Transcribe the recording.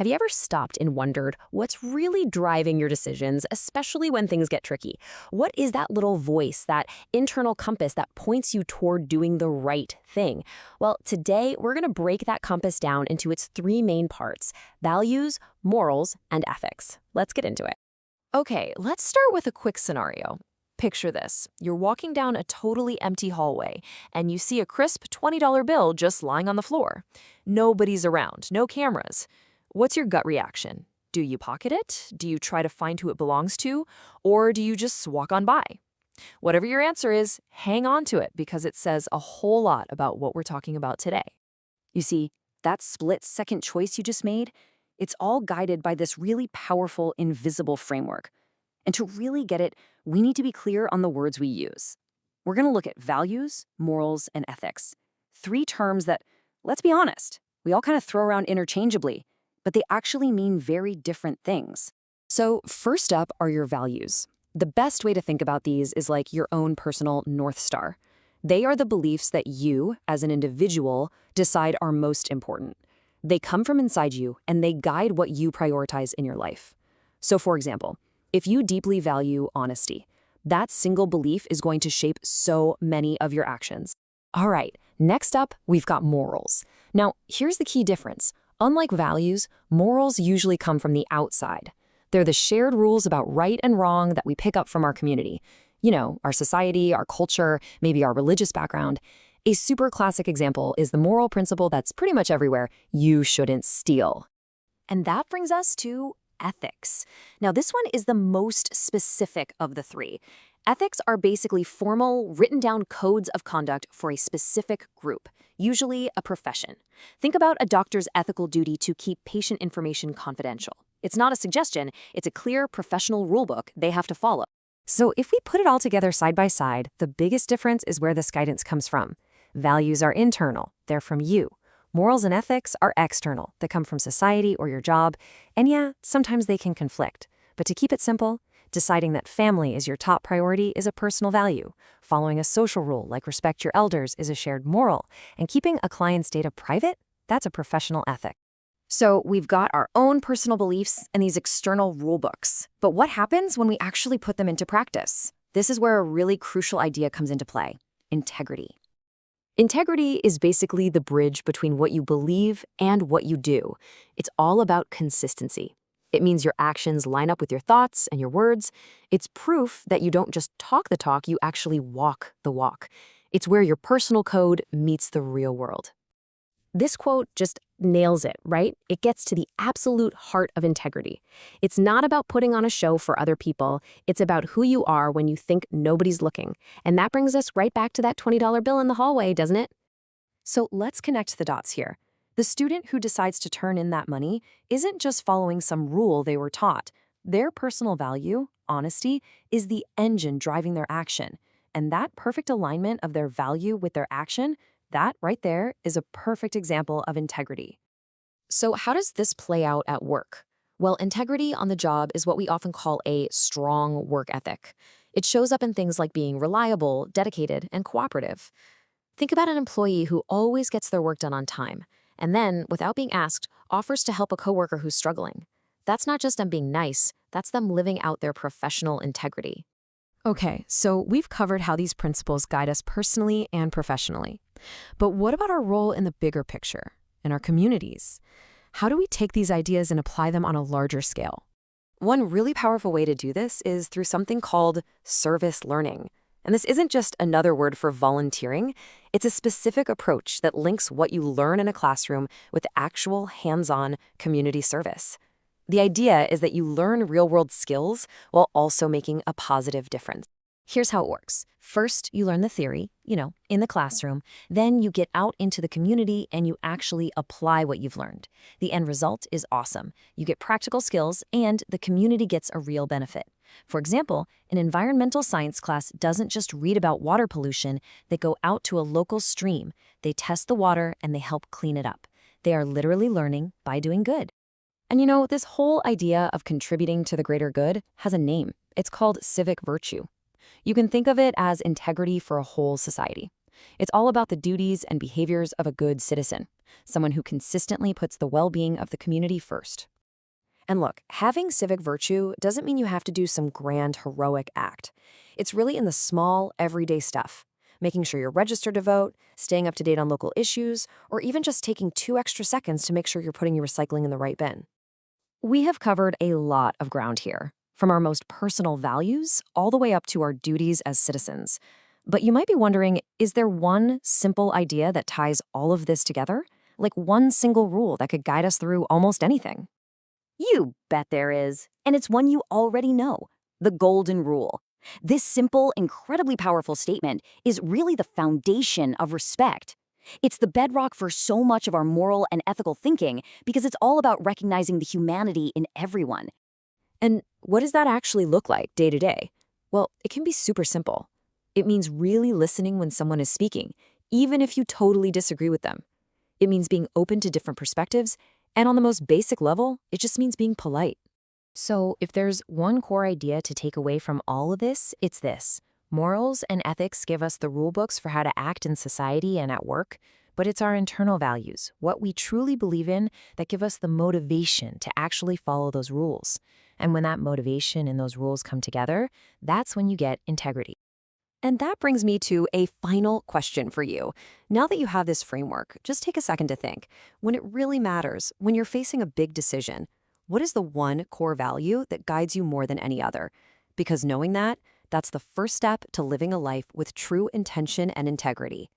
Have you ever stopped and wondered what's really driving your decisions, especially when things get tricky? What is that little voice, that internal compass that points you toward doing the right thing? Well, today we're going to break that compass down into its three main parts: values, morals, and ethics. Let's get into it. Okay, let's start with a quick scenario. Picture this. You're walking down a totally empty hallway, and you see a crisp $20 bill just lying on the floor. Nobody's around, no cameras. What's your gut reaction? Do you pocket it? Do you try to find who it belongs to? Or do you just walk on by? Whatever your answer is, hang on to it because it says a whole lot about what we're talking about today. You see, that split-second choice you just made, it's all guided by this really powerful, invisible framework. And to really get it, we need to be clear on the words we use. We're going to look at values, morals, and ethics. Three terms that, let's be honest, we all kind of throw around interchangeably, but they actually mean very different things. So first up are your values. The best way to think about these is like your own personal North Star. They are the beliefs that you, as an individual, decide are most important. They come from inside you, and they guide what you prioritize in your life. So for example, if you deeply value honesty, that single belief is going to shape so many of your actions. All right, next up, we've got morals. Now, here's the key difference. Unlike values, morals usually come from the outside. They're the shared rules about right and wrong that we pick up from our community. You know, our society, our culture, maybe our religious background. A super classic example is the moral principle that's pretty much everywhere: you shouldn't steal. And that brings us to ethics. Now, this one is the most specific of the three. Ethics are basically formal, written-down codes of conduct for a specific group, usually a profession. Think about a doctor's ethical duty to keep patient information confidential. It's not a suggestion, it's a clear professional rulebook they have to follow. So if we put it all together side by side, the biggest difference is where this guidance comes from. Values are internal, they're from you. Morals and ethics are external, they come from society or your job, and yeah, sometimes they can conflict. But to keep it simple, deciding that family is your top priority is a personal value. Following a social rule like respect your elders is a shared moral, and keeping a client's data private, that's a professional ethic. So we've got our own personal beliefs and these external rule books. But what happens when we actually put them into practice? This is where a really crucial idea comes into play: integrity. Integrity is basically the bridge between what you believe and what you do. It's all about consistency. It means your actions line up with your thoughts and your words. It's proof that you don't just talk the talk, you actually walk the walk. It's where your personal code meets the real world. This quote just nails it, right? It gets to the absolute heart of integrity. It's not about putting on a show for other people. It's about who you are when you think nobody's looking. And that brings us right back to that $20 bill in the hallway, doesn't it? So let's connect the dots here. The student who decides to turn in that money isn't just following some rule they were taught. Their personal value, honesty, is the engine driving their action. And that perfect alignment of their value with their action, that right there is a perfect example of integrity. So how does this play out at work? Well, integrity on the job is what we often call a strong work ethic. It shows up in things like being reliable, dedicated, and cooperative. Think about an employee who always gets their work done on time, and then, without being asked, offers to help a coworker who's struggling. That's not just them being nice, that's them living out their professional integrity. Okay, so we've covered how these principles guide us personally and professionally. But what about our role in the bigger picture, in our communities? How do we take these ideas and apply them on a larger scale? One really powerful way to do this is through something called service learning. And this isn't just another word for volunteering. It's a specific approach that links what you learn in a classroom with actual hands-on community service. The idea is that you learn real-world skills while also making a positive difference. Here's how it works. First, you learn the theory, in the classroom. Then you get out into the community and you actually apply what you've learned. The end result is awesome. You get practical skills and the community gets a real benefit. For example, an environmental science class doesn't just read about water pollution. They go out to a local stream. They test the water and they help clean it up. They are literally learning by doing good. And this whole idea of contributing to the greater good has a name. It's called civic virtue. You can think of it as integrity for a whole society. It's all about the duties and behaviors of a good citizen, someone who consistently puts the well-being of the community first. And look, having civic virtue doesn't mean you have to do some grand, heroic act. It's really in the small, everyday stuff. Making sure you're registered to vote, staying up to date on local issues, or even just taking 2 extra seconds to make sure you're putting your recycling in the right bin. We have covered a lot of ground here, from our most personal values all the way up to our duties as citizens. But you might be wondering, is there one simple idea that ties all of this together? Like one single rule that could guide us through almost anything? You bet there is. And it's one you already know: the Golden Rule. This simple, incredibly powerful statement is really the foundation of respect. It's the bedrock for so much of our moral and ethical thinking because it's all about recognizing the humanity in everyone. And what does that actually look like day to day? Well, it can be super simple. It means really listening when someone is speaking, even if you totally disagree with them. It means being open to different perspectives, and on the most basic level, it just means being polite. So, if there's one core idea to take away from all of this, it's this. Morals and ethics give us the rule books for how to act in society and at work, but it's our internal values, what we truly believe in, that give us the motivation to actually follow those rules. And when that motivation and those rules come together, that's when you get integrity. And that brings me to a final question for you. Now that you have this framework, just take a second to think. When it really matters, when you're facing a big decision, what is the one core value that guides you more than any other? Because knowing that, that's the first step to living a life with true intention and integrity.